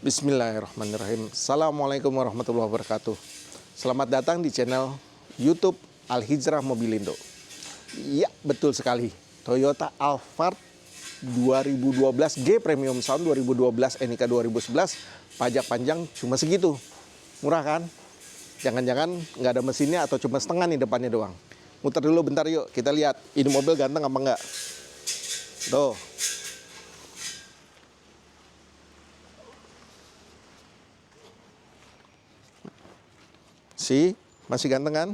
Bismillahirrahmanirrahim. Assalamualaikum warahmatullahi wabarakatuh. Selamat datang di channel YouTube Al-Hijrah Mobilindo. Iya, betul sekali. Toyota Alphard 2012 G Premium Sound 2012 NIK 2011. Pajak panjang cuma segitu. Murah kan? Jangan-jangan nggak ada mesinnya atau cuma setengah nih depannya doang. Muter dulu bentar yuk, kita lihat ini mobil ganteng apa enggak. Tuh. Masih ganteng kan?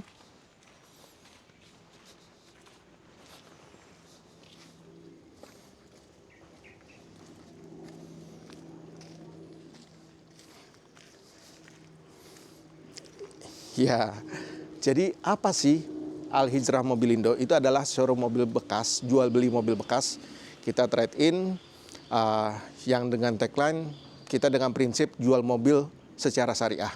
Ya, jadi apa sih Al-Hijrah Mobilindo? Itu adalah showroom mobil bekas, jual beli mobil bekas. Kita trade in yang dengan tagline kita dengan prinsip jual mobil secara syariah.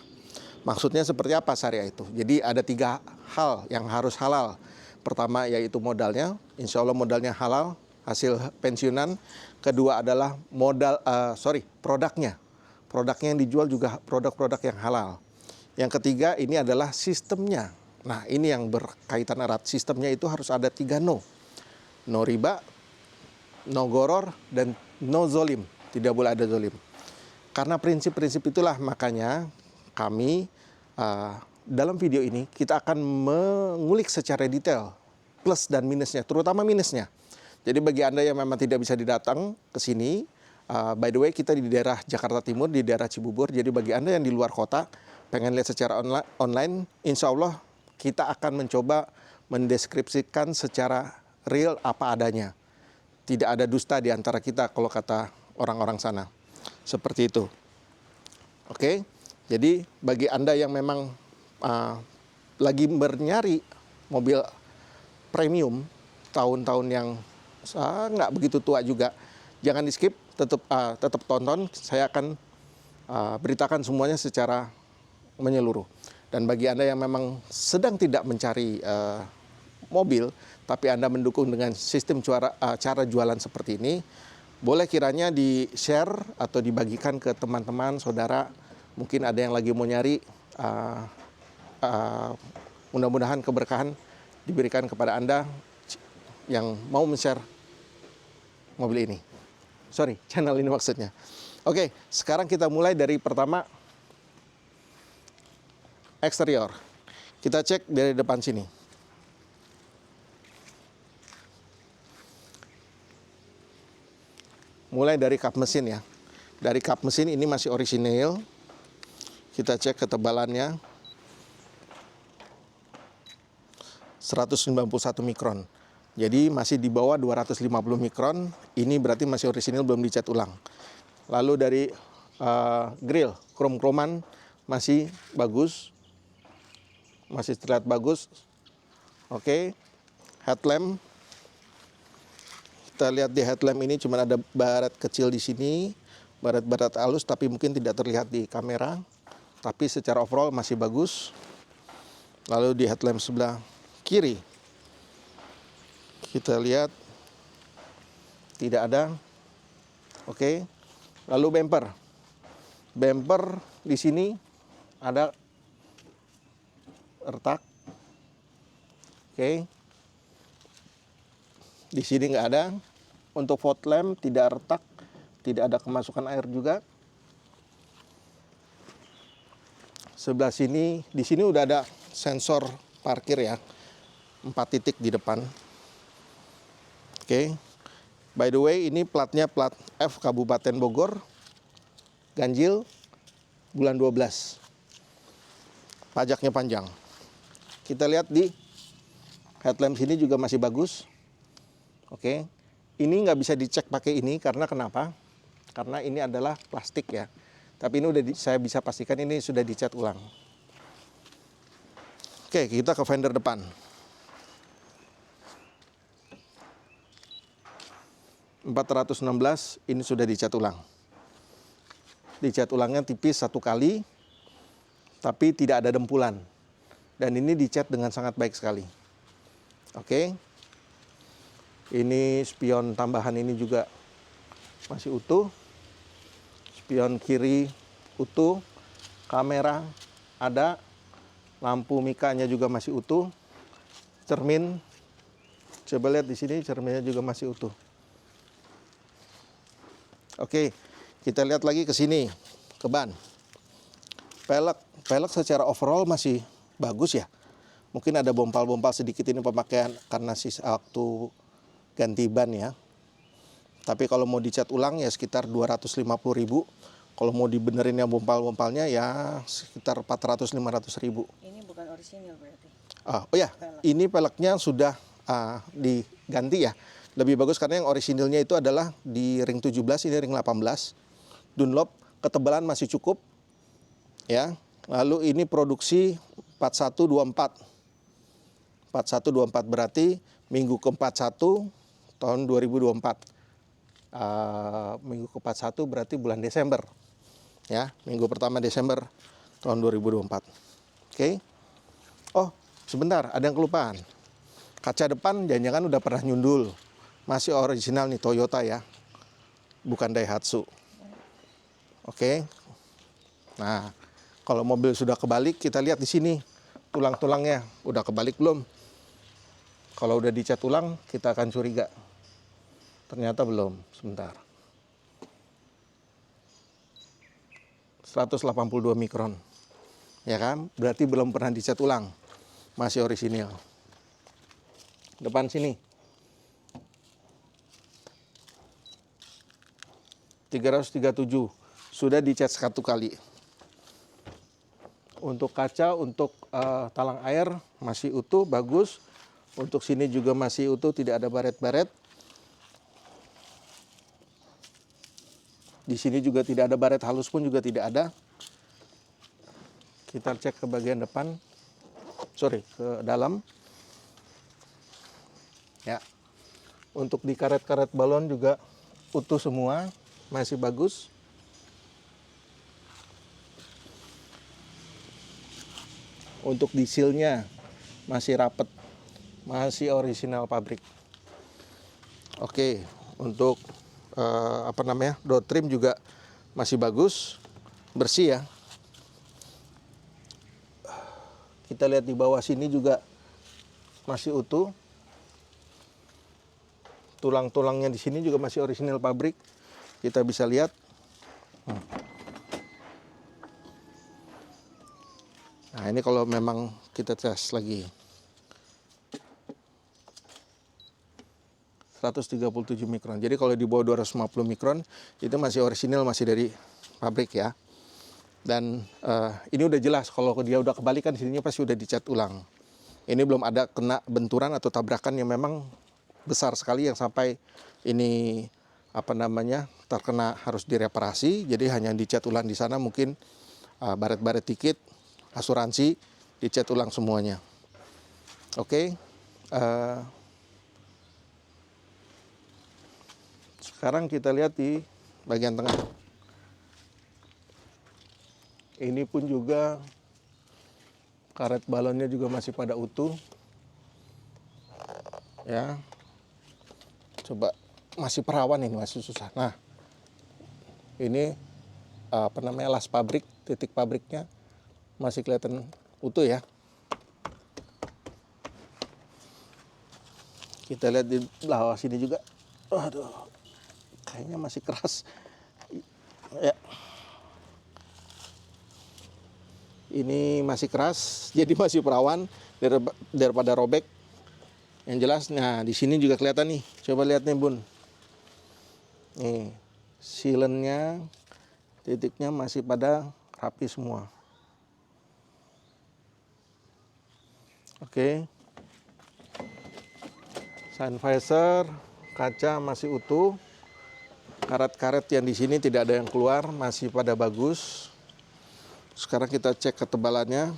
Maksudnya seperti apa syariah itu? Jadi ada 3 hal yang harus halal. Pertama yaitu modalnya, insya Allah modalnya halal, hasil pensiunan. Kedua adalah produknya. Produknya yang dijual juga produk-produk yang halal. Yang ketiga ini adalah sistemnya. Nah ini yang berkaitan erat. Sistemnya itu harus ada 3 no. No riba, no goror, dan no zolim. Tidak boleh ada zolim. Karena prinsip-prinsip itulah makanya kami dalam video ini kita akan mengulik secara detail plus dan minusnya, terutama minusnya. Jadi bagi Anda yang memang tidak bisa datang ke sini, by the way kita di daerah Jakarta Timur, di daerah Cibubur. Jadi bagi Anda yang di luar kota, pengen lihat secara online, insya Allah kita akan mencoba mendeskripsikan secara real apa adanya. Tidak ada dusta di antara kita kalau kata orang-orang sana. Seperti itu. Oke, jadi bagi Anda yang memang lagi bernyari mobil premium tahun-tahun yang nggak begitu tua juga, jangan di skip, tetap tonton. Saya akan beritakan semuanya secara menyeluruh. Dan bagi Anda yang memang sedang tidak mencari mobil, tapi Anda mendukung dengan sistem cara jualan seperti ini, boleh kiranya di-share atau dibagikan ke teman-teman, saudara. Mungkin ada yang lagi mau nyari, mudah-mudahan keberkahan diberikan kepada Anda yang mau men-share mobil ini. Channel ini maksudnya. Oke, sekarang kita mulai dari pertama, eksterior. Kita cek dari depan sini. Mulai dari kap mesin ya. Dari kap mesin ini masih orisinil. Kita cek ketebalannya. 191 mikron. Jadi masih di bawah 250 mikron. Ini berarti masih orisinil, belum dicat ulang. Lalu dari grill, krom-kroman masih bagus. Masih terlihat bagus. Oke. Headlamp. Kita lihat di headlamp ini cuma ada baret kecil di sini, baret-baret halus tapi mungkin tidak terlihat di kamera. Tapi secara overall masih bagus. Lalu di headlamp sebelah kiri, kita lihat tidak ada. Oke. Lalu bumper. Bumper di sini ada retak. Oke. Di sini nggak ada. Untuk fog lamp tidak retak, tidak ada kemasukan air juga. Sebelah sini, di sini udah ada sensor parkir ya, 4 titik di depan. Oke. By the way, ini platnya plat F Kabupaten Bogor, ganjil, bulan 12. Pajaknya panjang. Kita lihat di headlamp sini juga masih bagus. Oke, ini nggak bisa dicek pakai ini karena kenapa? Karena ini adalah plastik ya. Tapi ini saya bisa pastikan ini sudah dicat ulang. Oke, kita ke fender depan. (416) ini sudah dicat ulang. Dicat ulangnya tipis 1 kali, tapi tidak ada dempulan. Dan ini dicat dengan sangat baik sekali. Oke. Ini spion tambahan ini juga masih utuh. Spion kiri utuh, kamera ada, lampu mikanya juga masih utuh, cermin, coba lihat di sini cerminnya juga masih utuh. Oke, kita lihat lagi ke sini, ke ban. Pelek secara overall masih bagus ya. Mungkin ada bompal-bompal sedikit ini pemakaian karena waktu ganti ban ya. Tapi kalau mau dicat ulang ya sekitar 250.000. Kalau mau dibenerin yang bompal-bompalnya ya sekitar 400-500.000. Ini bukan orisinil berarti? Oh ya, ini peleknya sudah diganti ya. Lebih bagus karena yang orisinilnya itu adalah di ring 17, ini ring 18. Dunlop, ketebalan masih cukup. Ya, lalu ini produksi 4124. 4124 berarti minggu ke-41 tahun 2024. Minggu ke-41 berarti bulan Desember. Ya, minggu pertama Desember tahun 2024. Oke. Oh, sebentar, ada yang kelupaan. Kaca depan jangan-jangan udah pernah nyundul. Masih original nih Toyota ya. Bukan Daihatsu. Oke. Nah, kalau mobil sudah kebalik, kita lihat di sini tulang-tulangnya udah kebalik belum? Kalau udah dicat ulang, kita akan curiga. Ternyata belum. Sebentar. 182 mikron. Ya kan? Berarti belum pernah dicat ulang. Masih orisinil. Depan sini. 337. Sudah dicat 1 kali. Untuk kaca, untuk talang air masih utuh, bagus. Untuk sini juga masih utuh, tidak ada baret-baret. Di sini juga tidak ada baret halus pun juga tidak ada. Kita cek ke bagian depan. Ke dalam. Ya. Untuk di karet-karet balon juga utuh semua, masih bagus. Untuk di seal-nya masih rapet, masih orisinal pabrik. Oke, untuk door trim juga masih bagus, bersih ya. Kita lihat di bawah sini juga masih utuh. Tulang-tulangnya di sini juga masih orisinal pabrik. Kita bisa lihat. Nah, ini kalau memang kita tes lagi. 137 mikron. Jadi kalau di bawah 250 mikron itu masih orisinal, masih dari pabrik ya. Dan ini udah jelas kalau dia udah kebalikan sininya pasti udah dicat ulang. Ini belum ada kena benturan atau tabrakan yang memang besar sekali yang sampai ini terkena harus direparasi. Jadi hanya dicat ulang di sana, mungkin baret-baret dikit, asuransi dicat ulang semuanya. Oke. Sekarang kita lihat di bagian tengah. Ini pun juga karet balonnya juga masih pada utuh. Ya. Coba masih perawan ini, masih susah. Nah, ini las pabrik, titik pabriknya masih kelihatan utuh ya. Kita lihat di bawah sini juga. Aduh, kayaknya masih keras. Ya. Ini masih keras, jadi masih perawan daripada robek. Yang jelas, nah di sini juga kelihatan nih. Coba lihat nih Bun. Nih, silennya, titiknya masih pada rapi semua. Oke. Sun visor, kaca masih utuh. Karet-karet yang di sini tidak ada yang keluar, masih pada bagus. Sekarang kita cek ketebalannya.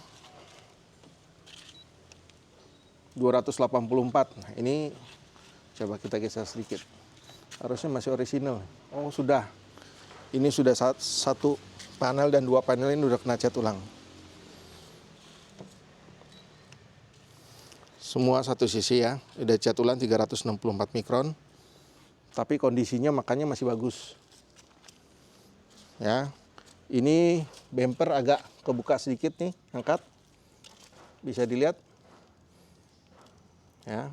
284. Nah, ini coba kita geser sedikit. Harusnya masih orisinal. Oh, sudah. Ini sudah satu panel dan 2 panel ini udah kena cat ulang. Semua satu sisi ya. Udah cat ulang 364 mikron. Tapi kondisinya makanya masih bagus. Ya. Ini bumper agak kebuka sedikit nih, angkat. Bisa dilihat. Ya.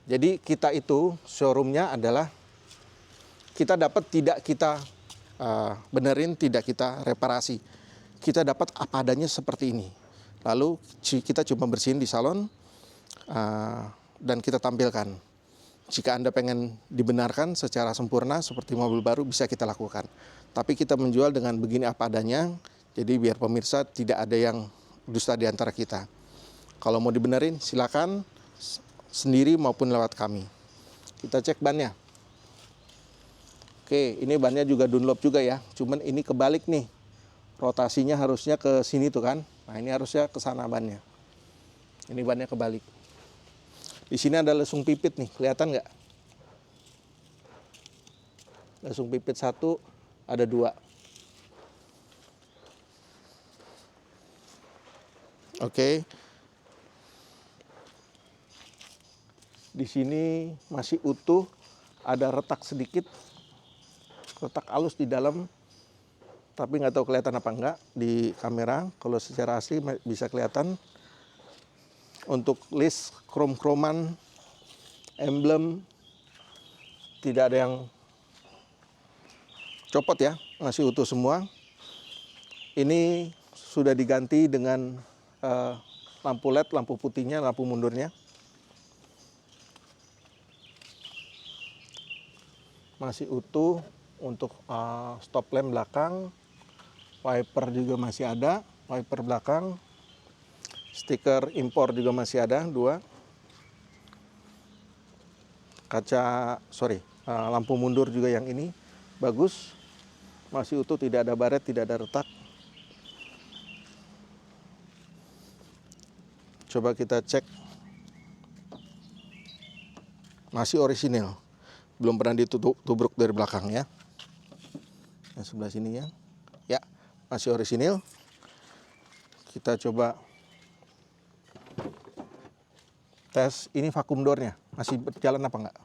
Jadi kita itu showroomnya adalah kita dapat tidak kita benerin, tidak kita reparasi. Kita dapat apa adanya seperti ini. Lalu kita cuma bersihin di salon dan kita tampilkan. Jika Anda pengen dibenarkan secara sempurna seperti mobil baru, bisa kita lakukan. Tapi kita menjual dengan begini apa adanya, jadi biar pemirsa tidak ada yang dusta di antara kita. Kalau mau dibenerin, silakan sendiri maupun lewat kami. Kita cek bannya. Oke, ini bannya juga Dunlop juga ya. Cuman ini kebalik nih. Rotasinya harusnya ke sini tuh kan. Nah, ini harusnya ke sana bannya. Ini bannya kebalik. Di sini ada lesung pipit nih, kelihatan nggak? Lesung pipit 1, ada 2. Oke. Di sini masih utuh, ada retak sedikit, retak halus di dalam, tapi nggak tahu kelihatan apa enggak di kamera. Kalau secara asli bisa kelihatan. Untuk list krom-kroman, emblem, tidak ada yang copot ya, masih utuh semua. Ini sudah diganti dengan lampu LED, lampu putihnya, lampu mundurnya. Masih utuh untuk stop lamp belakang, wiper juga masih ada, wiper belakang. Stiker impor juga masih ada 2. Lampu mundur juga yang ini bagus. Masih utuh, tidak ada baret, tidak ada retak. Coba kita cek. Masih orisinil. Belum pernah ditubruk dari belakang ya. Yang sebelah sini ya. Ya, masih orisinil. Kita coba tes ini vakum doornya, masih berjalan apa enggak?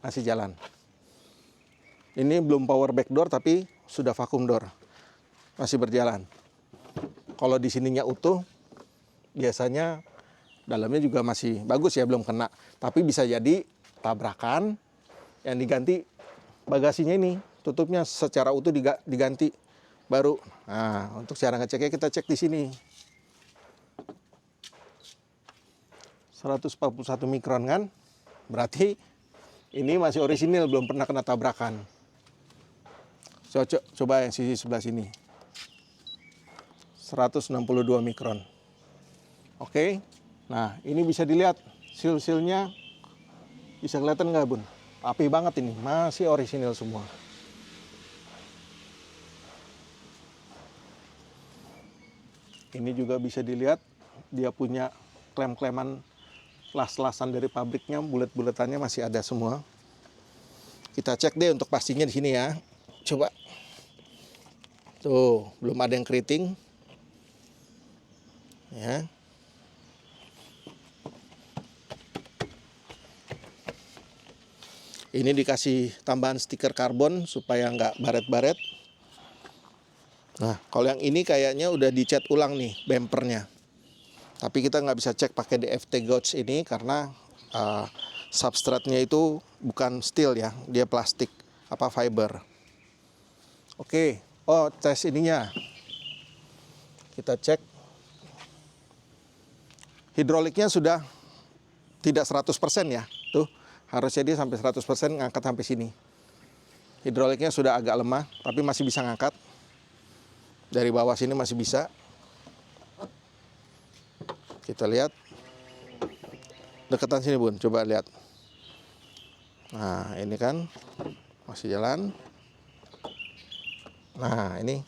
Masih jalan. Ini belum power back door tapi sudah vakum door, masih berjalan. Kalau di sininya utuh, biasanya dalamnya juga masih bagus ya, belum kena. Tapi bisa jadi tabrakan, yang diganti bagasinya ini, tutupnya secara utuh diganti baru. Nah, untuk cara ngeceknya kita cek di sini. 141 mikron kan, berarti ini masih orisinil, belum pernah kena tabrakan. Coba yang sisi sebelah sini, 162 mikron. Oke, nah ini bisa dilihat seal-sealnya, bisa kelihatan nggak Bun? Rapi banget ini, masih orisinil semua. Ini juga bisa dilihat, dia punya klem-kleman las-lasan dari pabriknya, bulet-buletannya masih ada semua. Kita cek deh untuk pastinya di sini ya. Coba. Tuh, belum ada yang keriting. Ya. Ini dikasih tambahan stiker karbon supaya nggak baret-baret. Nah, kalau yang ini kayaknya udah dicat ulang nih bempernya. Tapi kita nggak bisa cek pakai DFT gauge ini karena substratnya itu bukan steel ya, dia plastik, fiber. Oke, tes ininya. Kita cek. Hidroliknya sudah tidak 100% ya. Tuh, harusnya dia sampai 100% ngangkat sampai sini. Hidroliknya sudah agak lemah, tapi masih bisa ngangkat. Dari bawah sini masih bisa. Kita lihat. Deketan sini Bun, coba lihat. Nah, ini kan masih jalan. Nah, ini.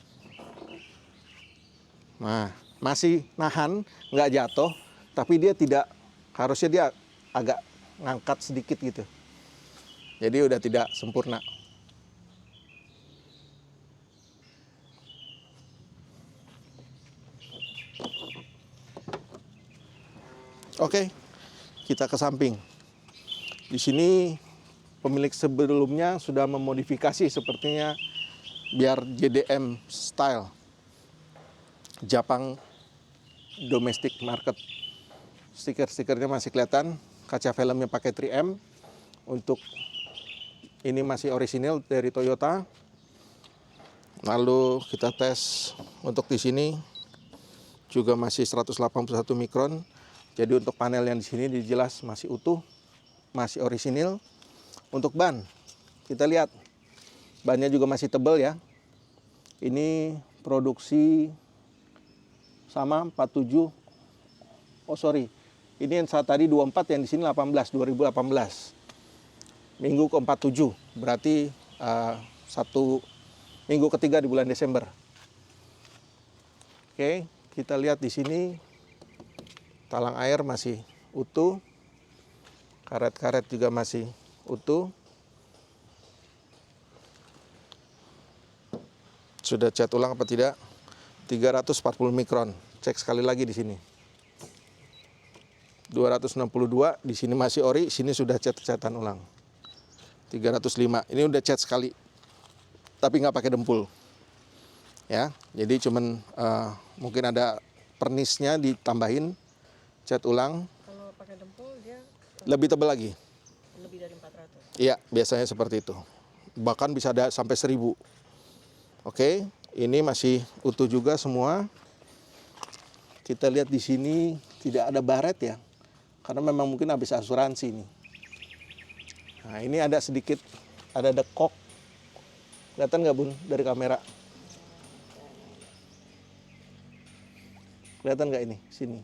Nah, masih nahan, nggak jatuh, tapi dia tidak, harusnya dia agak ngangkat sedikit gitu. Jadi udah tidak sempurna. Oke, kita ke samping. Di sini pemilik sebelumnya sudah memodifikasi sepertinya biar JDM style, Jepang domestic market. Stiker-stikernya masih kelihatan, kaca filmnya pakai 3M. Untuk ini masih orisinil dari Toyota. Lalu kita tes untuk di sini juga masih 181 mikron. Jadi untuk panel yang di sini jelas masih utuh, masih orisinil. Untuk ban, kita lihat bannya juga masih tebal ya. Ini produksi sama 47. Oh sorry, ini yang saat tadi 24, yang di sini 2018. Minggu ke 47, berarti satu minggu ketiga di bulan Desember. Oke, kita lihat di sini talang air masih utuh, karet-karet juga masih utuh. Sudah cat ulang apa tidak? 340 mikron. Cek sekali lagi di sini. 262, di sini masih ori, sini sudah catan ulang. 305, ini udah cat sekali, tapi nggak pakai dempul. Ya, jadi cuman mungkin ada pernisnya ditambahin, cat ulang. Kalau pakai dempul dia lebih tebal lagi. lebih dari 400. Iya, biasanya seperti itu. Bahkan bisa ada sampai 1000. Oke, ini masih utuh juga semua. Kita lihat di sini tidak ada baret ya, karena memang mungkin habis asuransi nih. Nah, ini ada sedikit, ada dekok. Kelihatan nggak Bun dari kamera? Kelihatan nggak ini? Sini.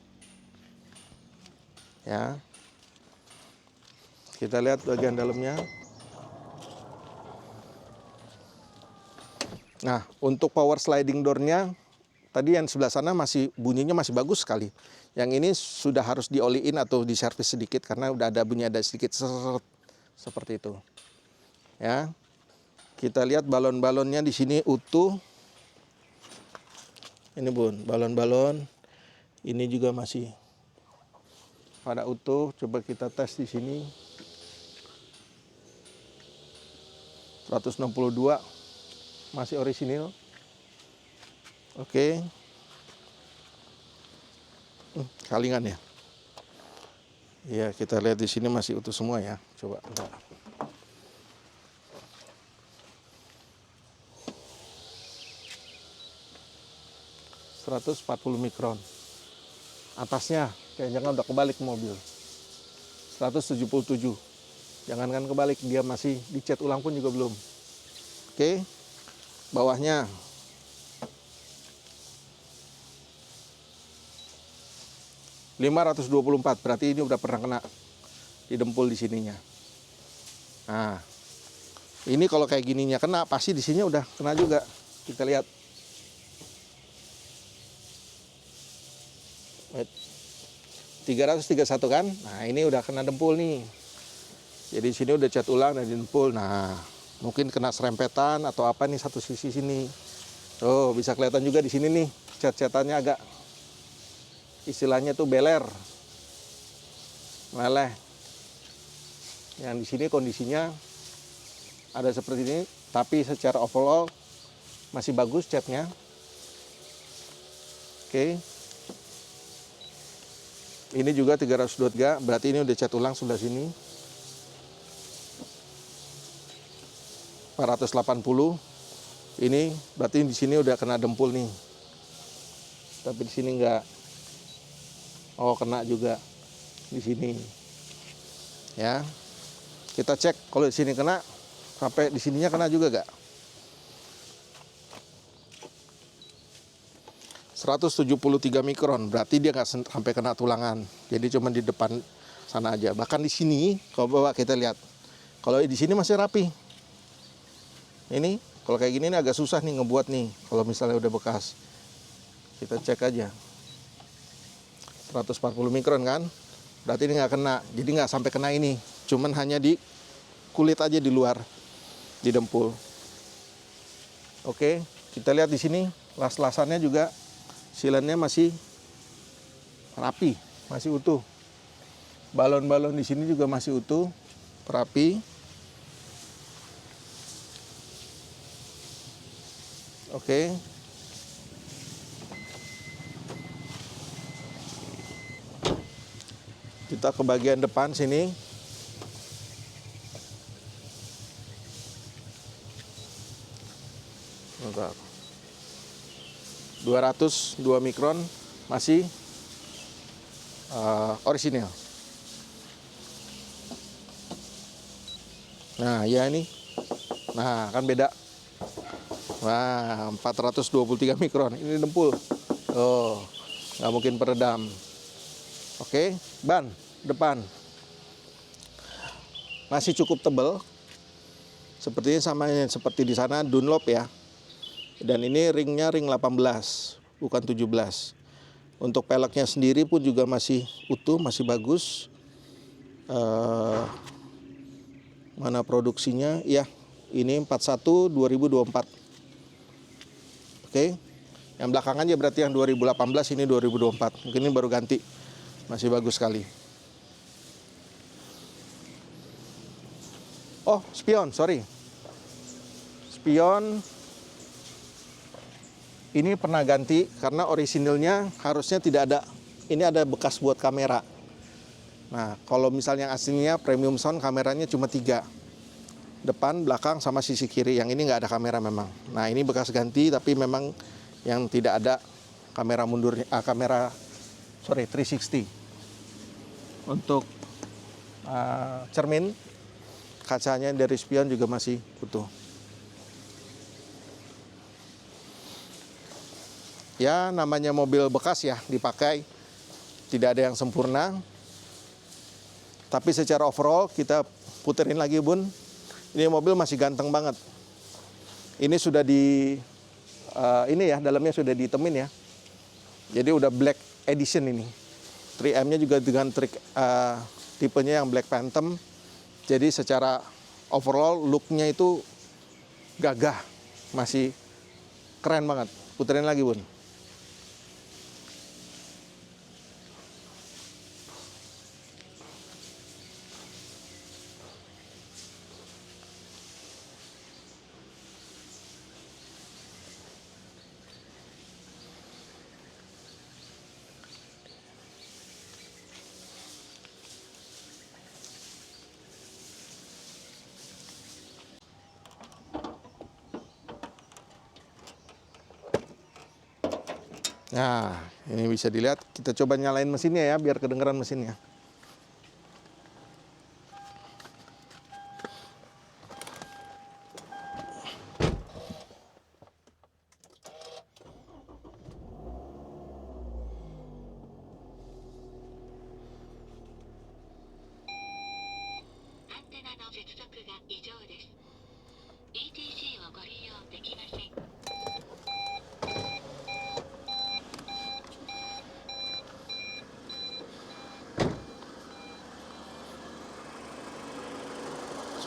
Ya. Kita lihat bagian dalamnya. Nah, untuk power sliding door-nya, tadi yang sebelah sana masih bunyinya masih bagus sekali. Yang ini sudah harus dioliin atau diservis sedikit karena udah ada bunyi, ada sedikit seret seperti itu. Ya. Kita lihat balon-balonnya di sini utuh. Ini Bun, balon-balon. Ini juga masih pada utuh. Coba kita tes di sini. 162 masih orisinil. Oke. Kalingan ya. Ya, kita lihat di sini masih utuh semua ya. Coba entar. ...140 mikron. Atasnya, jangan udah kebalik mobil. 177. Jangankan kebalik, dia masih dicat ulang pun juga belum. Oke. Bawahnya. ...524, berarti ini udah pernah kena didempul di sininya. Nah, ini kalau kayak gininya kena, pasti di sini udah kena juga. Kita lihat. 331 kan? Nah, ini udah kena dempul nih. Jadi sini udah cat ulang dan dempul. Nah, mungkin kena serempetan atau apa nih satu sisi sini. Oh, bisa kelihatan juga di sini nih, cat-catannya agak istilahnya tuh beler, meleleh. Yang di sini kondisinya ada seperti ini, tapi secara overall masih bagus catnya. Oke. Ini juga 323, berarti ini udah cat ulang sebelah sini. 480. Ini berarti di sini udah kena dempul nih. Tapi di sini enggak. Oh, kena juga di sini. Ya. Kita cek kalau di sini kena, sampai di sininya kena juga enggak? 173 mikron, berarti dia nggak sampai kena tulangan. Jadi cuma di depan sana aja. Bahkan di sini, kalau bawa kita lihat, kalau di sini masih rapi. Ini, kalau kayak gini nih agak susah nih ngebuat nih. Kalau misalnya udah bekas, kita cek aja. 140 mikron kan, berarti ini nggak kena. Jadi nggak sampai kena ini, cuman hanya di kulit aja di luar, di dempul. Oke, kita lihat di sini las-lasannya juga. Silennya masih rapi, masih utuh. Balon-balon di sini juga masih utuh, rapi. Oke. Kita ke bagian depan sini. Bentar. 202 mikron masih orisinil. Nah, ya ini. Nah, kan beda. Wah, 423 mikron. Ini dempul. Oh, nggak mungkin peredam. Oke, ban depan. Masih cukup tebal. Sepertinya sama seperti di sana, Dunlop ya. Dan ini ringnya ring 18, bukan 17. Untuk peleknya sendiri pun juga masih utuh, masih bagus. Mana produksinya? Ya, ini 41 2024. Oke. Yang belakangannya berarti yang 2018, ini 2024. Mungkin ini baru ganti. Masih bagus sekali. Oh, spion, sorry. Spion ini pernah ganti karena orisinilnya harusnya tidak ada. Ini ada bekas buat kamera. Nah, kalau misalnya aslinya premium sound kameranya cuma 3. Depan, belakang, sama sisi kiri. Yang ini nggak ada kamera memang. Nah, ini bekas ganti tapi memang yang tidak ada kamera mundurnya, kamera 360. Untuk cermin, kacanya dari spion juga masih utuh. Ya, namanya mobil bekas ya, dipakai. Tidak ada yang sempurna. Tapi secara overall kita puterin lagi, Bun. Ini mobil masih ganteng banget. Ini sudah ini ya, dalamnya sudah ditemin ya. Jadi udah black edition ini. 3M-nya juga dengan tipenya yang Black Phantom. Jadi secara overall look-nya itu gagah. Masih keren banget. Puterin lagi, Bun. Nah, ini bisa dilihat. Kita coba nyalain mesinnya ya, biar kedengeran mesinnya.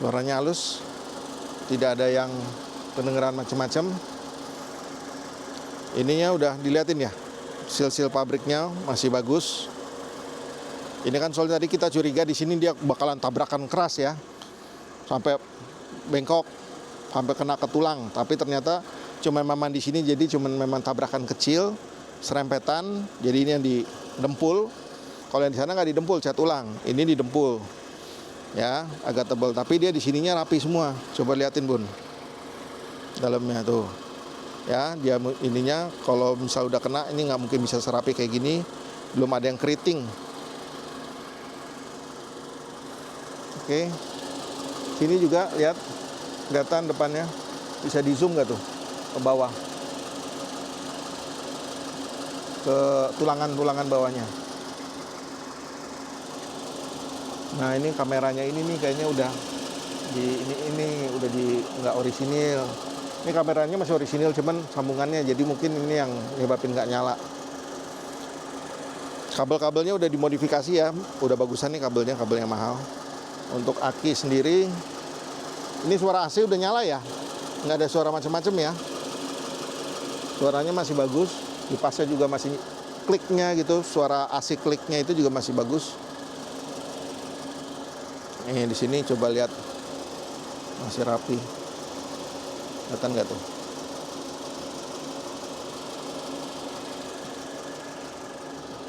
Suaranya halus, tidak ada yang pendengaran macam-macam. Ininya udah diliatin ya, seal-seal pabriknya masih bagus. Ini kan soalnya tadi kita curiga di sini dia bakalan tabrakan keras ya, sampai bengkok, sampai kena ke tulang. Tapi ternyata cuma memang di sini jadi cuma memang tabrakan kecil, serempetan. Jadi ini yang didempul. Kalau yang di sana nggak didempul, cat ulang. Ini didempul. Ya, agak tebal, tapi dia di sininya rapi semua. Coba liatin, Bun. Dalamnya tuh. Ya, dia ininya kalau misal udah kena ini nggak mungkin bisa serapi kayak gini. Belum ada yang keriting. Oke. Sini juga lihat, kelihatan depannya. Bisa di zoom nggak tuh ke bawah? Ke tulangan-tulangan bawahnya. Nah, ini kameranya ini nih kayaknya udah udah nggak orisinil. Ini kameranya masih orisinil, cuman sambungannya jadi mungkin ini yang nyebabin nggak nyala. Kabel-kabelnya udah dimodifikasi ya, udah bagusan nih kabelnya, kabel yang mahal. Untuk aki sendiri, ini suara AC udah nyala ya, nggak ada suara macam-macam ya. Suaranya masih bagus, kipasnya juga masih kliknya gitu, suara AC kliknya itu juga masih bagus. Di sini coba lihat, masih rapi. Kelihatan nggak tuh?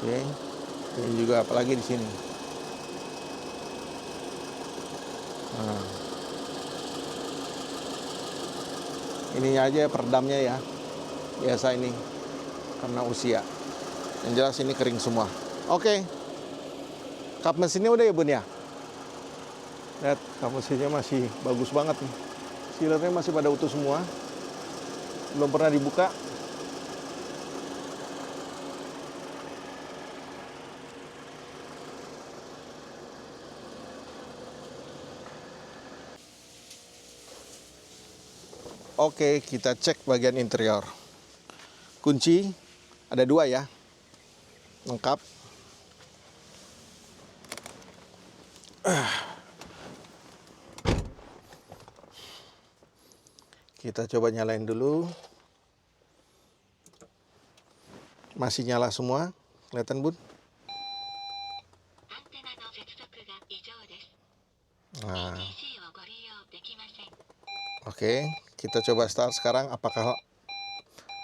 Oke. Ini juga apalagi di sini. Nah, ininya aja peredamnya ya. Biasa ini karena usia. Yang jelas ini kering semua. Oke. Kap mesinnya udah ya Bun ya? Lihat, kap mesinnya masih bagus banget nih. Sealernya masih pada utuh semua. Belum pernah dibuka. Oke, kita cek bagian interior. Kunci ada 2 ya, lengkap. Kita coba nyalain dulu. Masih nyala semua, kelihatan Bun? Nah, oke, kita coba start sekarang. Apakah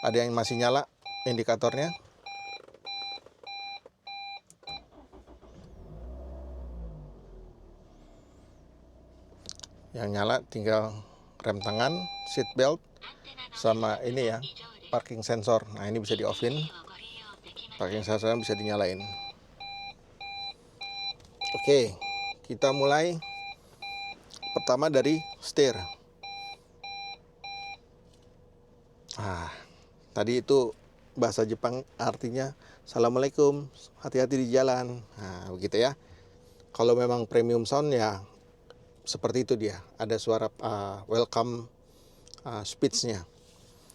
ada yang masih nyala indikatornya? Yang nyala tinggal rem tangan, seat belt, sama ini ya, parking sensor. Nah, ini bisa di-off-in. Parking sensor bisa dinyalain. Oke, kita mulai pertama dari setir. Tadi itu bahasa Jepang artinya Assalamualaikum, hati-hati di jalan. Nah, begitu ya. Kalau memang premium sound ya seperti itu dia. Ada suara welcome speech-nya.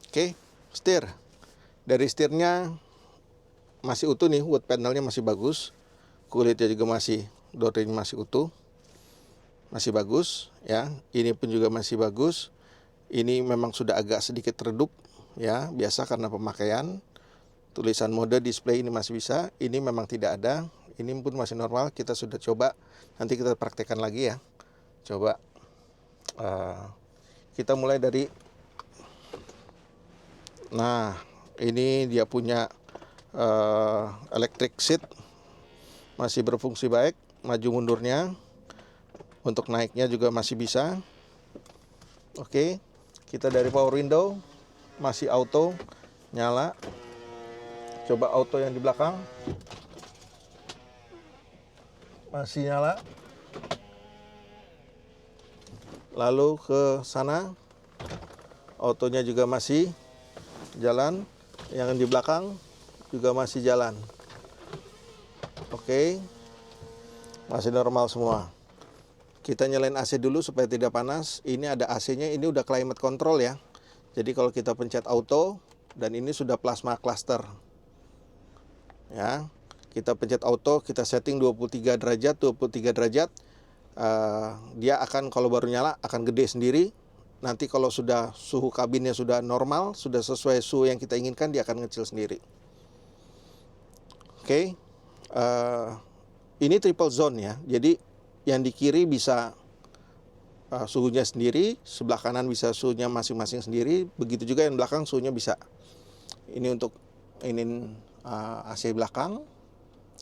Oke, setir. Dari setirnya masih utuh nih, wood panelnya masih bagus. Kulitnya juga masih, door-nya masih utuh. Masih bagus ya. Ini pun juga masih bagus. Ini memang sudah agak sedikit redup ya, biasa karena pemakaian. Tulisan mode display ini masih bisa, ini memang tidak ada. Ini pun masih normal, kita sudah coba. Nanti kita praktekkan lagi ya. Coba kita mulai dari, nah ini dia punya electric seat, masih berfungsi baik. Maju mundurnya, untuk naiknya juga masih bisa. Oke, kita dari power window, masih auto, nyala. Coba auto yang di belakang, masih nyala. Lalu ke sana, autonya juga masih jalan. Yang di belakang juga masih jalan. Oke, masih normal semua. Kita nyalain AC dulu supaya tidak panas. Ini ada AC-nya, ini udah climate control ya. Jadi kalau kita pencet auto, dan ini sudah plasma cluster. Ya, kita pencet auto, kita setting 23 derajat, dia akan kalau baru nyala akan gede sendiri. Nanti kalau sudah suhu kabinnya sudah normal, sudah sesuai suhu yang kita inginkan, dia akan ngecil sendiri. Oke, ini triple zone ya. Jadi yang di kiri bisa suhunya sendiri, sebelah kanan bisa suhunya masing-masing sendiri. Begitu juga yang belakang suhunya bisa. Ini untuk AC belakang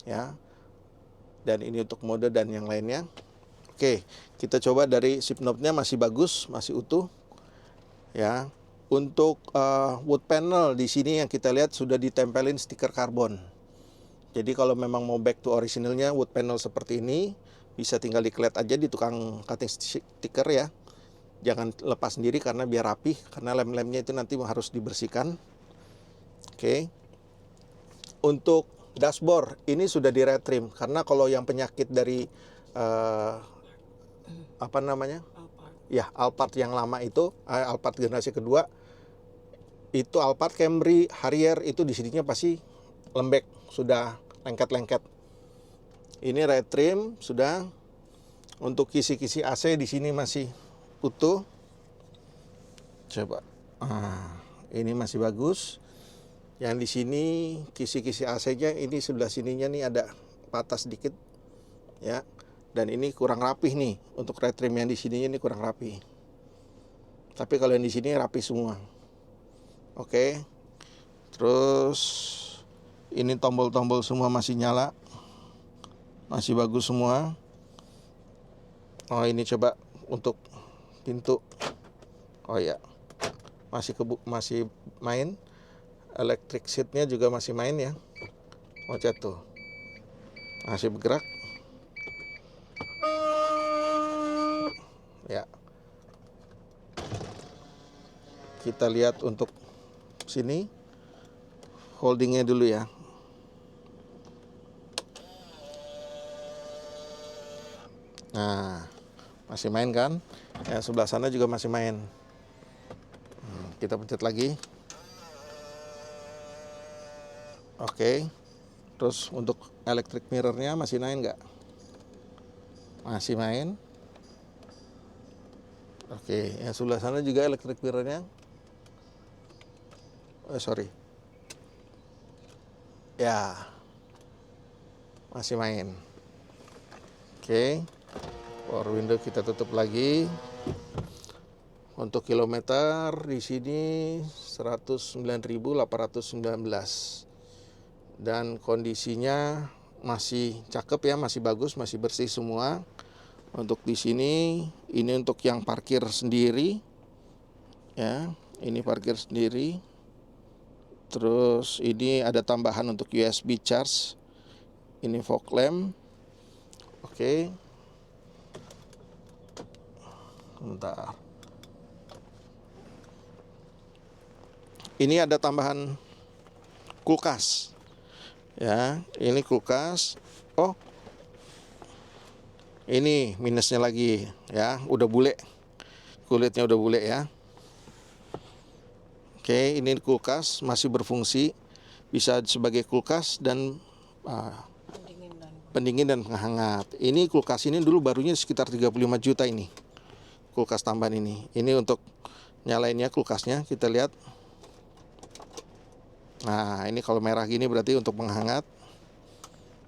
ya, dan ini untuk mode dan yang lainnya. Oke, kita coba dari shift knob-nya masih bagus, masih utuh ya. Untuk wood panel di sini yang kita lihat sudah ditempelin stiker karbon. Jadi kalau memang mau back to originalnya wood panel seperti ini, bisa tinggal diklet aja di tukang cutting stiker ya. Jangan lepas sendiri karena biar rapih, karena lem-lemnya itu nanti harus dibersihkan. Oke. Untuk dashboard ini sudah di retrim, karena kalau yang penyakit dari Alphard yang lama itu, Alphard generasi kedua, itu Alphard, Camry, Harrier itu di sininya pasti lembek, sudah lengket-lengket. Ini retrim sudah. Untuk kisi-kisi AC di sini masih utuh. Coba, ini masih bagus. Yang di sini kisi-kisi AC-nya ini sebelah sininya nih ada patah sedikit ya. Dan ini kurang rapih nih. Untuk retrim yang di sininya ini kurang rapih. Tapi kalau yang di sini rapi semua. Oke. Terus Ini tombol-tombol semua masih nyala, masih bagus semua. Oh ini coba untuk pintu. Oh ya, masih main. Electric seatnya juga masih main ya. Oh jatuh, masih bergerak. Ya, kita lihat untuk sini, holdingnya dulu ya. Nah, masih main kan? Yang sebelah sana juga masih main. Kita pencet lagi. Oke. Terus untuk electric mirrornya masih main nggak? Masih main. Oke, yang sebelah sana juga electric mirrornya. Sorry. Ya, masih main. Oke. Power window kita tutup lagi. Untuk kilometer di sini 109.819. Dan kondisinya masih cakep ya, masih bagus, masih bersih semua. Untuk di sini ini untuk yang parkir sendiri. Ya, ini parkir sendiri. Terus ini ada tambahan untuk USB charge. Ini fog lamp. Oke. Bentar. Ini ada tambahan kulkas. Ya, ini kulkas. Oh. Ini minusnya lagi ya, udah bule. Kulitnya udah bule ya. Oke, ini kulkas masih berfungsi, bisa sebagai kulkas dan pendingin dan penghangat. Ini kulkas ini dulu barunya sekitar 35 juta ini. Kulkas tambahan ini. Ini untuk nyalainnya kulkasnya, kita lihat. Nah, ini kalau merah gini berarti untuk penghangat.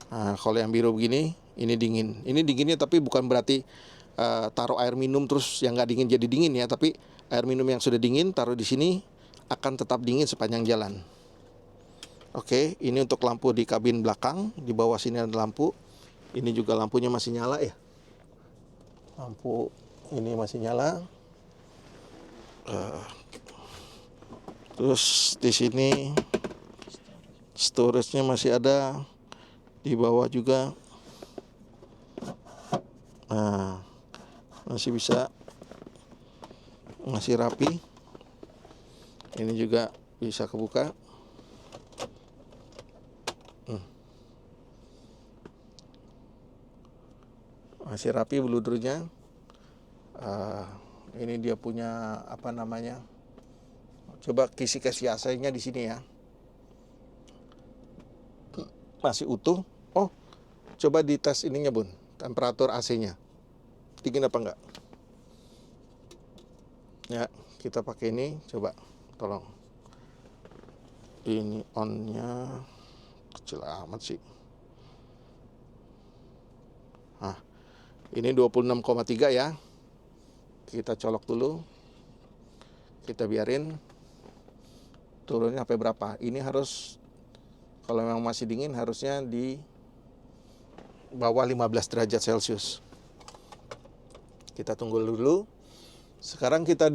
Nah, kalau yang biru begini, ini dingin. Ini dinginnya tapi bukan berarti taruh air minum terus yang nggak dingin jadi dingin ya, tapi air minum yang sudah dingin taruh di sini akan tetap dingin sepanjang jalan. Oke, ini untuk lampu di kabin belakang. Di bawah sini ada lampu. Ini juga lampunya masih nyala ya. Lampu ini masih nyala. Terus di sini storage-nya masih ada. Di bawah juga. Nah, masih bisa, masih rapi. Ini juga bisa kebuka. Masih rapi beludrunya. Ini dia punya apa namanya? Coba kisi-kisi AC-nya di sini ya. Masih utuh. Oh, coba dites ininya Bun, temperatur AC-nya. Dingin apa enggak? Ya, kita pakai ini, coba tolong. Ini on-nya kecil amat sih. Nah, ini 26,3 ya. Kita colok dulu. Kita biarin turunnya sampai berapa. Ini harus, kalau memang masih dingin harusnya di bawah 15 derajat Celcius. Kita tunggu dulu. Sekarang kita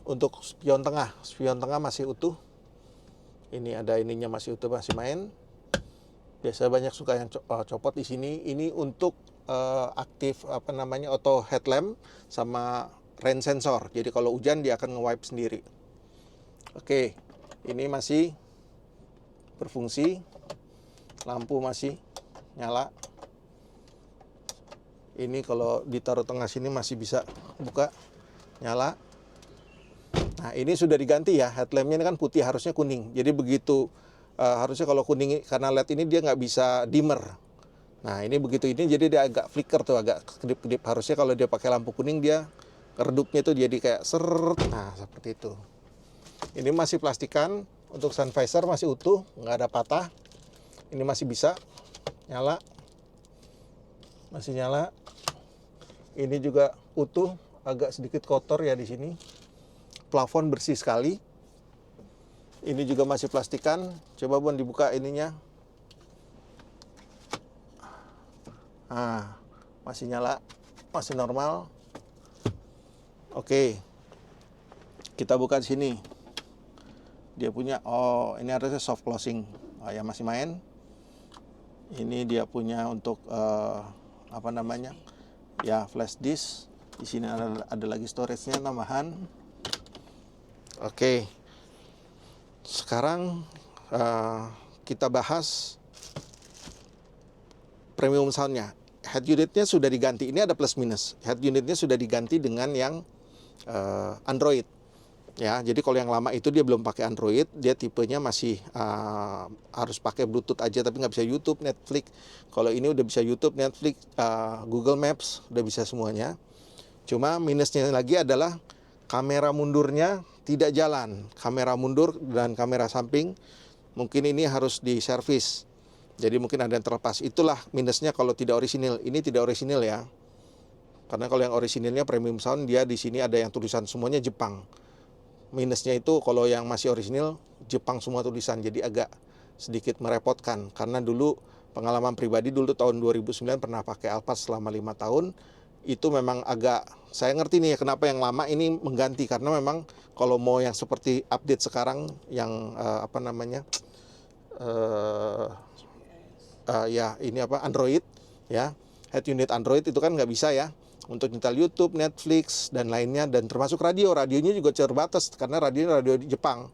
untuk spion tengah. Spion tengah masih utuh. Ini ada ininya masih utuh, masih main. Biasa banyak suka yang copot di sini. Ini untuk aktif apa namanya auto headlamp sama rain sensor. Jadi kalau hujan dia akan nge-wipe sendiri. Oke, ini masih berfungsi. Lampu masih nyala. Ini kalau ditaruh tengah sini masih bisa buka, nyala. Nah, ini sudah diganti ya. Headlampnya ini kan putih, harusnya kuning. Jadi begitu harusnya kalau kuning karena LED ini dia nggak bisa dimmer. Nah, ini begitu ini jadi dia agak flicker tuh, agak kedip-kedip. Harusnya kalau dia pakai lampu kuning dia redupnya tuh jadi kayak seret. Nah, seperti itu. Ini masih plastikan. Untuk sun visor masih utuh, nggak ada patah. Ini masih bisa nyala. Masih nyala. Ini juga utuh, agak sedikit kotor ya di sini. Plafon bersih sekali. Ini juga masih plastikan. Coba Bun dibuka ininya. Nah, masih nyala, masih normal. Oke, kita buka di sini. Dia punya, oh ini harusnya soft closing. Oh ya masih main. Ini dia punya untuk apa namanya? Ya flash disk. Di sini ada lagi storage-nya tambahan. Oke, sekarang kita bahas premium sound-nya. Head unitnya sudah diganti. Ini ada plus minus. Head unitnya sudah diganti dengan yang Android. Ya, jadi kalau yang lama itu dia belum pakai Android, dia tipenya masih harus pakai Bluetooth aja, tapi nggak bisa YouTube, Netflix. Kalau ini udah bisa YouTube, Netflix, Google Maps, udah bisa semuanya. Cuma minusnya lagi adalah kamera mundurnya tidak jalan. Kamera mundur dan kamera samping mungkin ini harus diservis. Jadi mungkin ada yang terlepas. Itulah minusnya kalau tidak orisinil. Ini tidak orisinil ya. Karena kalau yang orisinilnya premium sound, dia di sini ada yang tulisan semuanya Jepang. Minusnya itu kalau yang masih orisinil Jepang semua tulisan. Jadi agak sedikit merepotkan. Karena dulu pengalaman pribadi dulu tahun 2009 pernah pakai Alphard selama 5 tahun. Itu memang agak, saya ngerti nih kenapa yang lama ini mengganti. Karena memang kalau mau yang seperti update sekarang yang apa namanya, ya ini apa, Android ya, head unit Android itu kan nggak bisa ya untuk nyetel YouTube, Netflix dan lainnya, dan termasuk radionya juga terbatas karena radio di Jepang.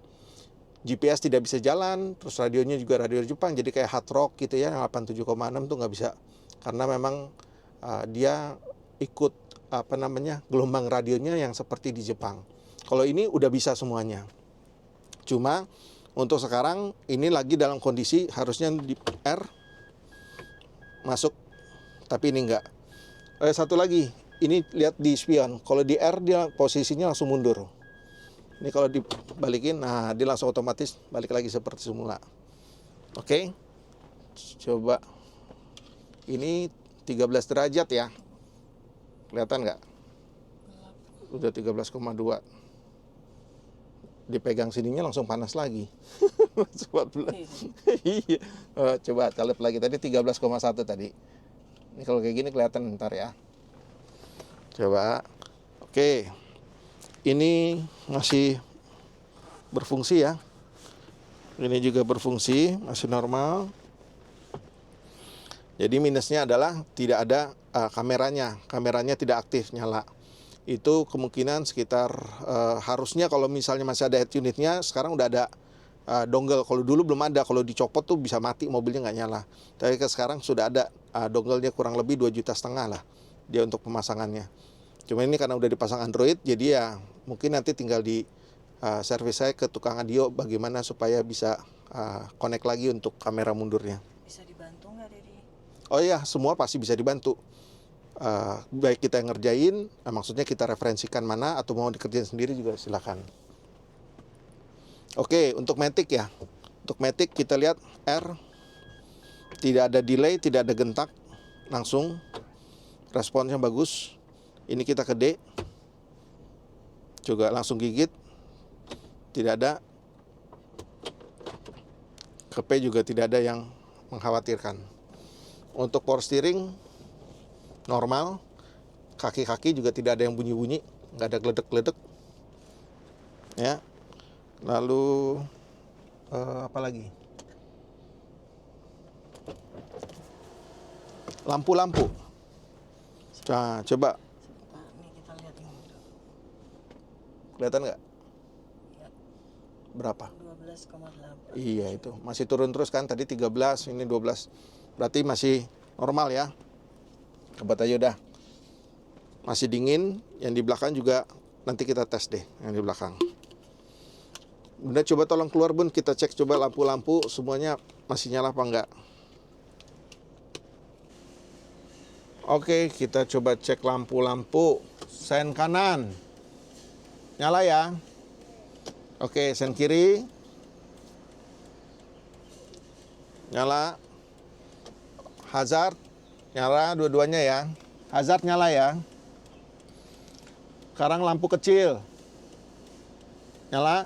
GPS tidak bisa jalan, terus radionya juga radio di Jepang, jadi kayak hard rock gitu ya, yang 87,6 tuh nggak bisa karena memang dia ikut apa namanya, gelombang radionya yang seperti di Jepang. Kalau ini udah bisa semuanya. Cuma untuk sekarang ini lagi dalam kondisi harusnya di R masuk, tapi ini enggak. Satu lagi, ini lihat di spion. Kalau di R dia posisinya langsung mundur. Ini kalau dibalikin, nah dia langsung otomatis balik lagi seperti semula. Oke, coba. Ini 13 derajat ya. Kelihatan nggak? Udah 13,2. Dipegang sininya langsung panas lagi. 14. Iya. Coba calip lagi, tadi 13,1 tadi. Ini kalau kayak gini kelihatan ntar ya. Coba. Oke. Ini masih berfungsi ya. Ini juga berfungsi, masih normal. Jadi minusnya adalah tidak ada kameranya. Kameranya tidak aktif nyala. Itu kemungkinan sekitar harusnya kalau misalnya masih ada head unitnya, sekarang udah ada dongle. Kalau dulu belum ada, kalau dicopot tuh bisa mati mobilnya nggak nyala. Tapi sekarang sudah ada dongle-nya, kurang lebih 2,5 juta lah dia untuk pemasangannya. Cuma ini karena udah dipasang Android, jadi ya mungkin nanti tinggal di servis saya ke tukang audio bagaimana supaya bisa connect lagi untuk kamera mundurnya. Bisa dibantu nggak, Dedi? Oh iya, semua pasti bisa dibantu. Baik kita yang ngerjain, maksudnya kita referensikan mana, atau mau dikerjain sendiri juga silakan. Oke, untuk Matic ya. Untuk Matic kita lihat R, tidak ada delay, tidak ada gentak, langsung responsnya bagus. Ini kita ke D, juga langsung gigit, tidak ada. Ke P juga tidak ada yang mengkhawatirkan. Untuk power steering normal, kaki-kaki juga tidak ada yang bunyi-bunyi, nggak ada geledek-geledek. Ya, lalu apa lagi? Lampu-lampu. Nah, coba. Ini kita lihat ini. Kelihatan nggak? Ya, Berapa? 12,8. Iya itu, masih turun terus kan, tadi 13, ini 12. Berarti masih normal ya. Kebat aja udah. Masih dingin, yang di belakang juga nanti kita tes deh, yang di belakang. Bunda coba tolong keluar Bun, kita cek coba lampu-lampu semuanya masih nyala apa enggak. Oke, kita coba cek lampu-lampu. Sen kanan. Nyala ya. Oke, sen kiri. Nyala. Hazard. Nyala dua-duanya ya. Hazard nyala ya. Sekarang lampu kecil. Nyala.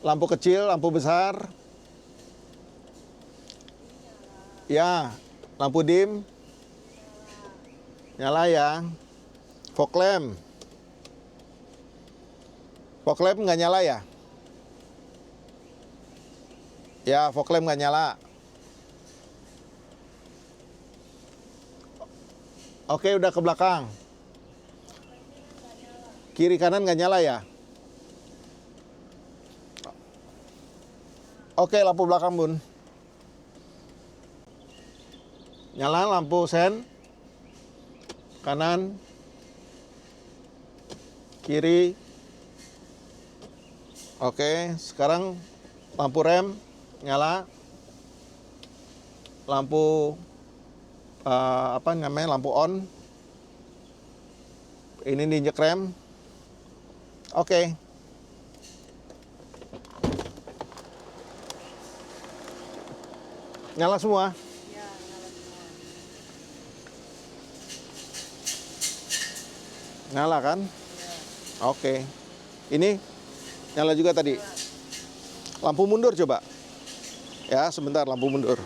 Lampu kecil, lampu besar. Ya. Lampu dim. Nyala ya. Fog lamp. Fog lamp nggak nyala ya? Ya, fog lamp nggak nyala. Oke, udah ke belakang. Kiri kanan nggak nyala ya? Oke, lampu belakang, Bun. Nyala lampu sen. Kanan. Kiri. Oke, sekarang lampu rem nyala. Lampu apa namanya? Lampu on. Ini diinjek rem. Oke. Nyala semua. Ya, nyala semua. Nyala kan? Ya. Oke. Ini nyala juga tadi. Lampu mundur coba. Ya, sebentar lampu mundur.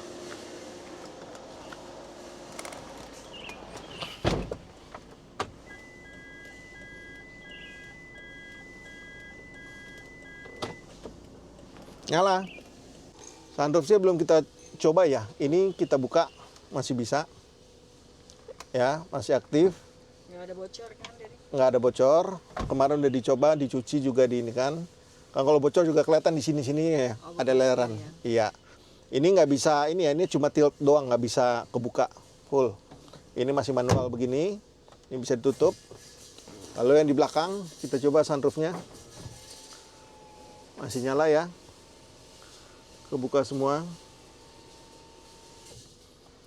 Nyala. Sunroofnya belum kita coba ya. Ini kita buka masih bisa. Ya, masih aktif. Nggak ada bocor kan, Dedi? Nggak ada bocor. Kemarin udah dicoba, dicuci juga di ini kan. Kan kalau bocor juga kelihatan di sini-sini ya, Oh, ada begini layaran. ya. Iya. Ini nggak bisa, ini ya, ini cuma tilt doang, nggak bisa kebuka full. Ini masih manual begini, ini bisa ditutup. Lalu yang di belakang, kita coba sunroofnya. Masih nyala ya. Kebuka semua.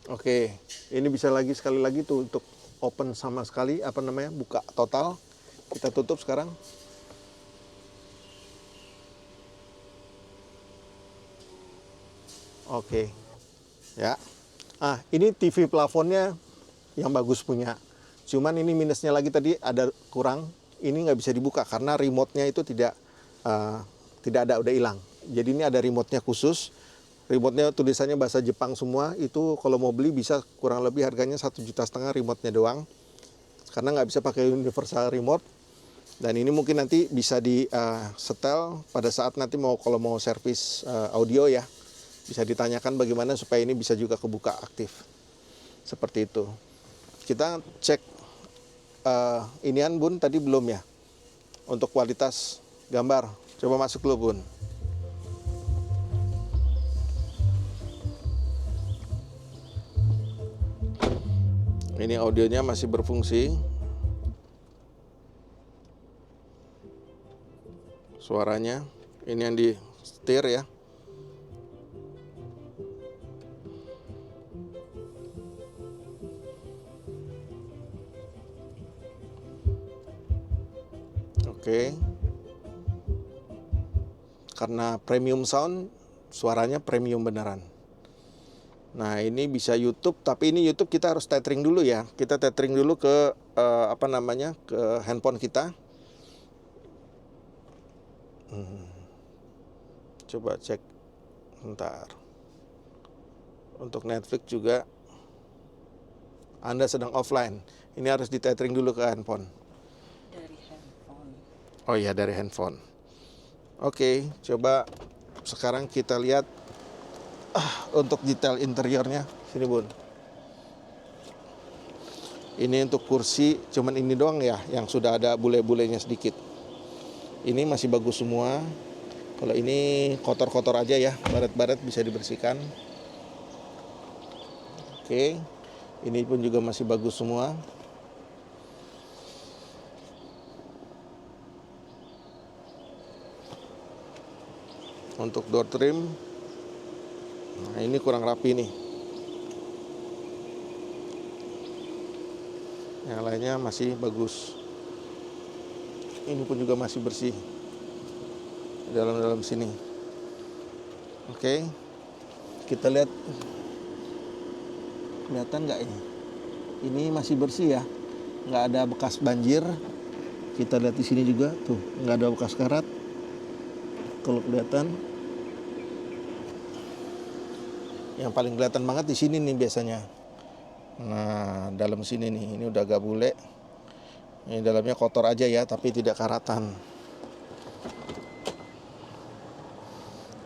Oke, ini bisa lagi sekali lagi tuh untuk open sama sekali, apa namanya, buka total. Kita tutup sekarang. Oke, ya. Ini TV plafonnya yang bagus punya. Cuman ini minusnya lagi tadi ada kurang. Ini nggak bisa dibuka karena remote-nya itu tidak ada, udah hilang. Jadi ini ada remote-nya khusus. Remote-nya tulisannya bahasa Jepang semua. Itu kalau mau beli bisa kurang lebih harganya 1,5 juta remote-nya doang. Karena nggak bisa pakai universal remote. Dan ini mungkin nanti bisa di setel pada saat nanti kalau mau servis audio ya. Bisa ditanyakan bagaimana supaya ini bisa juga kebuka aktif. Seperti itu. Kita cek inian Bun tadi belum ya. Untuk kualitas gambar. Coba masuk dulu Bun. Ini audionya masih berfungsi. Suaranya. Ini yang di setir ya. Oke. Karena premium sound, suaranya premium beneran. Nah, ini bisa YouTube, tapi ini YouTube kita harus tethering dulu ya. Kita tethering dulu ke ke handphone kita. Coba cek bentar. Untuk Netflix juga Anda sedang offline. Ini harus ditethering dulu ke handphone. Dari handphone. Oh iya, dari handphone. Oke, coba sekarang kita lihat untuk detail interiornya. Sini Bun. Ini untuk kursi, cuman ini doang ya yang sudah ada bule-bulenya sedikit. Ini masih bagus semua. Kalau ini kotor-kotor aja ya, baret-baret bisa dibersihkan. Oke, ini pun juga masih bagus semua. Untuk door trim, nah ini kurang rapi nih. Yang lainnya masih bagus. Ini pun juga masih bersih. Dalam sini. Oke. Kita lihat. Kelihatan nggak ini? Ini masih bersih ya. Nggak ada bekas banjir. Kita lihat di sini juga. Tuh, nggak ada bekas karat. Kalau kelihatan. Yang paling kelihatan banget di sini nih biasanya. Nah, dalam sini nih, ini udah agak bule. Ini dalamnya kotor aja ya, tapi tidak karatan.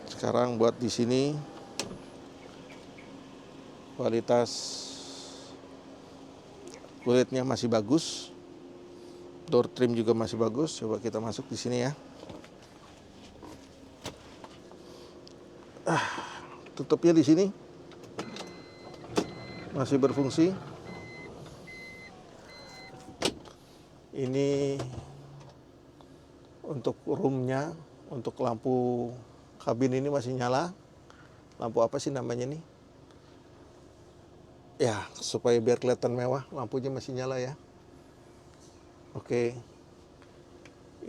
Sekarang buat di sini kualitas kulitnya masih bagus. Door trim juga masih bagus. Coba kita masuk di sini ya. Tutupnya di sini masih berfungsi. Ini untuk roomnya, untuk lampu kabin ini masih nyala. Lampu apa sih namanya nih? Ya, supaya biar kelihatan mewah, lampunya masih nyala ya. Oke.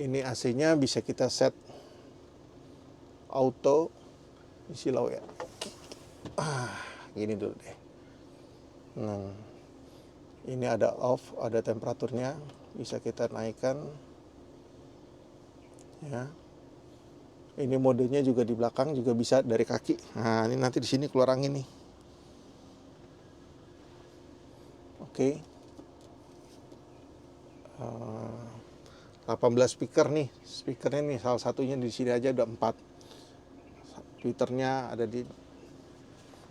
Ini AC-nya bisa kita set auto. Silau ya. Gini dulu deh. Nah, ini ada off, ada temperaturnya, bisa kita naikkan. Ya. Ini modenya juga di belakang juga bisa dari kaki. Nah, ini nanti di sini keluar angin nih. Oke. 18 speaker nih. Speakernya nih salah satunya di sini aja udah 4. Tweeternya ada di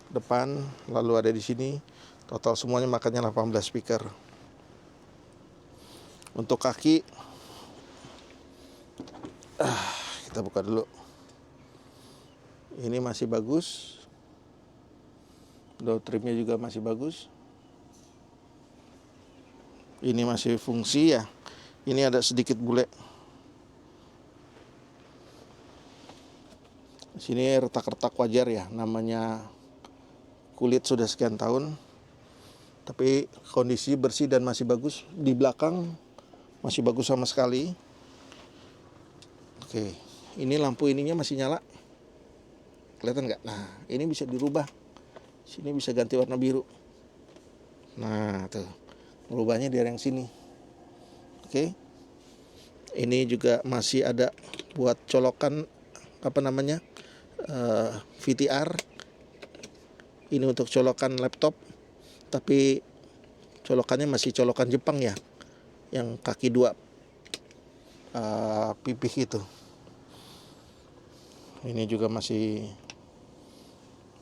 depan, lalu ada di sini. Total semuanya makanya 18 speaker. Untuk kaki, kita buka dulu. Ini masih bagus. Door trimnya juga masih bagus. Ini masih fungsi ya. Ini ada sedikit bule. Di sini retak-retak wajar ya, namanya kulit sudah sekian tahun. Tapi kondisi bersih dan masih bagus. Di belakang masih bagus sama sekali. Oke, ini lampu ininya masih nyala. Kelihatan nggak? Nah, ini bisa dirubah. Sini bisa ganti warna biru. Nah, tuh. Merubahnya dari yang sini. Oke. Ini juga masih ada buat colokan apa namanya? VTR. Ini untuk colokan laptop. Tapi colokannya masih colokan Jepang ya. Yang kaki 2 pipih itu. Ini juga masih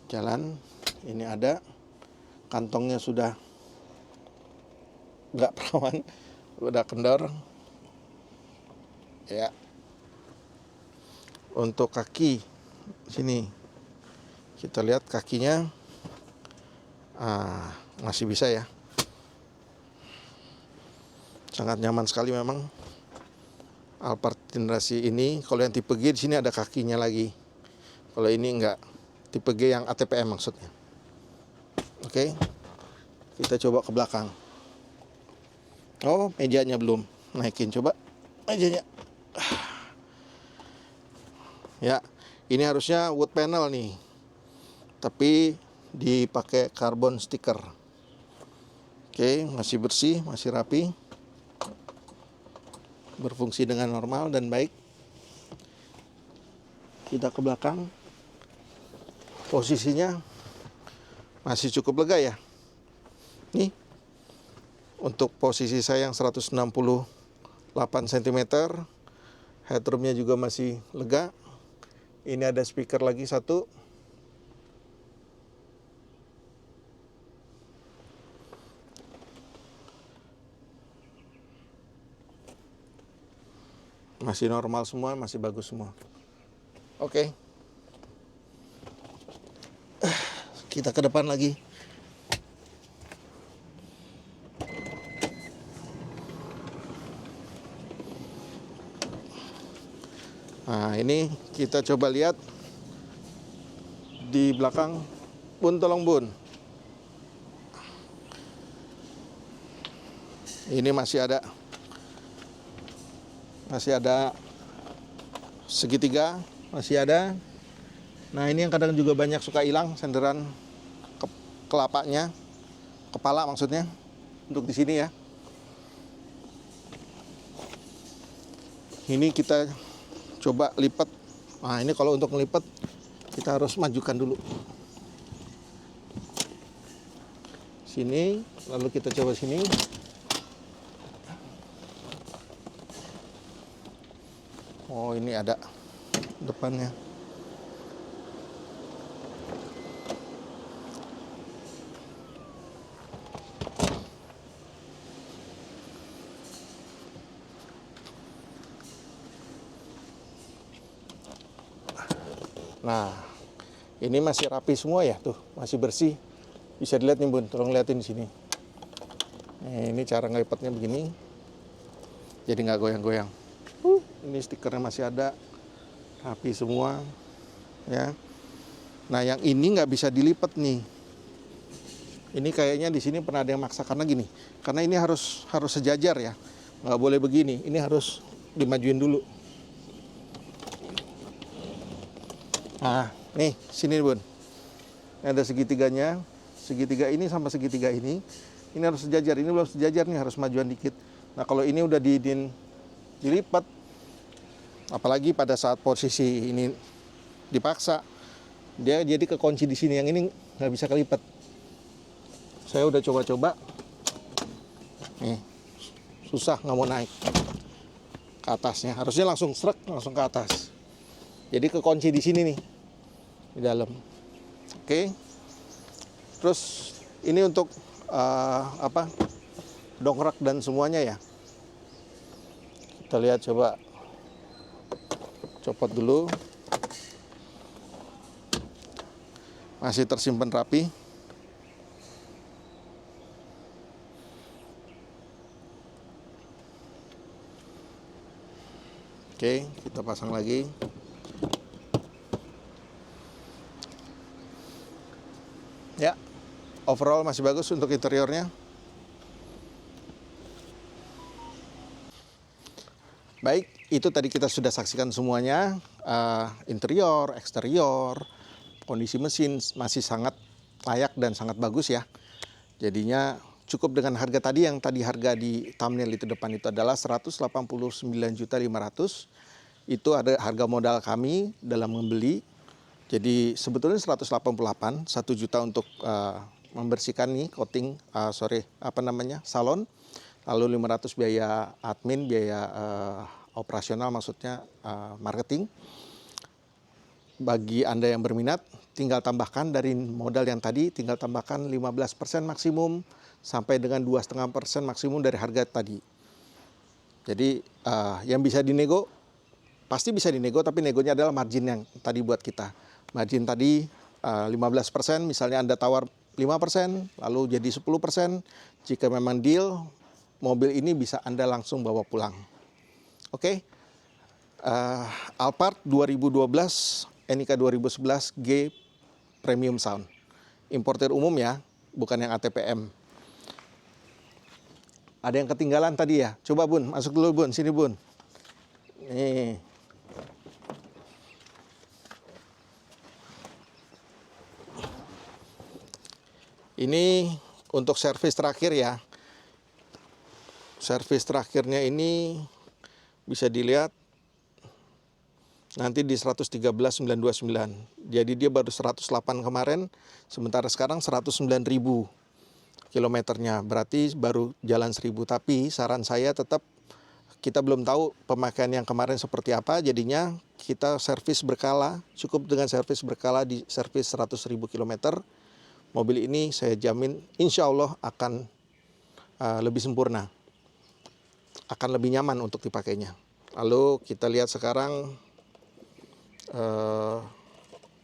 jalan. Ini ada. Kantongnya sudah nggak perawan, udah kendor. Ya. Untuk kaki sini kita lihat kakinya masih bisa ya. Sangat nyaman sekali memang. Alphard generasi ini, kalau yang tipe G di sini ada kakinya lagi. Kalau ini enggak, tipe G yang ATPM maksudnya. Oke. Kita coba ke belakang. Oh, mejanya belum. Naikin coba mejanya. Ya, ini harusnya wood panel nih. Tapi dipakai carbon sticker. Oke, masih bersih, masih rapi. Berfungsi dengan normal dan baik. Kita ke belakang. Posisinya masih cukup lega ya. Nih. Untuk posisi saya yang 168 cm. Headroomnya juga masih lega. Ini ada speaker lagi satu. Masih normal semua, masih bagus semua. Oke. Kita ke depan lagi. Nah, ini kita coba lihat di belakang. Bun, tolong Bun. Ini masih ada segitiga, masih ada. Nah, ini yang kadang juga banyak suka hilang, senderan kelapanya, kepala maksudnya, untuk di sini ya. Ini kita coba lipat. Nah, ini kalau untuk melipat kita harus majukan dulu. Sini, lalu kita coba sini. Oh, ini ada depannya. Nah, ini masih rapi semua ya, tuh, masih bersih. Bisa dilihat nih Bun, tolong liatin di sini. Nah, ini cara ngelipatnya begini, jadi nggak goyang-goyang. Ini stikernya masih ada, rapi semua, ya. Nah, yang ini nggak bisa dilipat nih. Ini kayaknya di sini pernah ada yang maksa karena gini, karena ini harus sejajar ya, nggak boleh begini. Ini harus dimajuin dulu. Nah, nih sini Bun, ini ada segitiganya, segitiga ini sama segitiga ini harus sejajar. Ini belum sejajar nih, harus majuan dikit. Nah, kalau ini udah dilipat, apalagi pada saat posisi ini dipaksa, dia jadi kekunci di sini. Yang ini nggak bisa kelipat. Saya udah coba-coba, nih susah, nggak mau naik ke atasnya. Harusnya langsung srek, langsung ke atas. Jadi kekunci di sini nih, di dalam. Oke. Terus ini untuk dongkrak dan semuanya ya. Kita lihat, coba copot dulu. Masih tersimpan rapi. Oke, kita pasang lagi. Ya, overall masih bagus untuk interiornya. Baik, itu tadi kita sudah saksikan semuanya, interior, eksterior, kondisi mesin masih sangat layak dan sangat bagus ya. Jadinya cukup dengan harga tadi, yang tadi harga di thumbnail itu depan itu adalah 189.500.000. Itu ada harga modal kami dalam membeli. Jadi sebetulnya 188, 1 juta untuk membersihkan nih coating, salon. Lalu 500 biaya admin, biaya operasional, maksudnya marketing. Bagi Anda yang berminat, tinggal tambahkan dari modal yang tadi, tinggal tambahkan 15% maksimum sampai dengan 2,5% maksimum dari harga tadi. Jadi yang bisa dinego, pasti bisa dinego, tapi negonya adalah margin yang tadi buat kita. Margin tadi 15%, misalnya Anda tawar 5%, lalu jadi 10%. Jika memang deal, mobil ini bisa Anda langsung bawa pulang. Oke. Alphard 2012, NIK 2011 G Premium Sound. Importer umum ya, bukan yang ATPM. Ada yang ketinggalan tadi ya. Coba Bun, masuk dulu Bun, sini Bun. Nih. Ini untuk servis terakhir ya. Servis terakhirnya ini bisa dilihat nanti di 113.929. Jadi dia baru 108 kemarin, sementara sekarang 109.000 kilometernya. Berarti baru jalan 1.000. Tapi saran saya tetap, kita belum tahu pemakaian yang kemarin seperti apa, jadinya kita servis berkala. Cukup dengan servis berkala di servis 100.000 kilometer. Mobil ini saya jamin insya Allah akan lebih sempurna. Akan lebih nyaman untuk dipakainya. Lalu kita lihat sekarang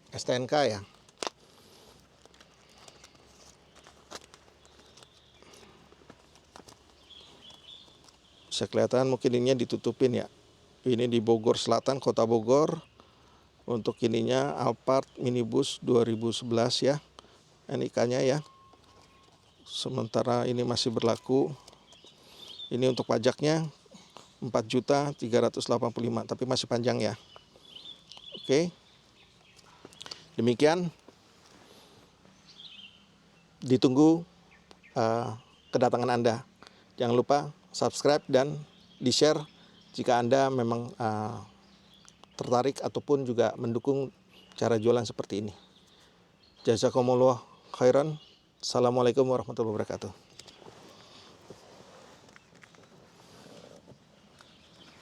STNK ya. Bisa kelihatan, mungkin ininya ditutupin ya. Ini di Bogor Selatan, Kota Bogor. Untuk ininya Alphard Minibus 2011 ya. NIK-nya ya. Sementara ini masih berlaku. Ini untuk pajaknya 4.385.000, tapi masih panjang ya. Oke. Demikian. Ditunggu kedatangan Anda. Jangan lupa subscribe dan di-share jika Anda memang tertarik ataupun juga mendukung cara jualan seperti ini. Jazakumullah khairan. Assalamualaikum warahmatullahi wabarakatuh.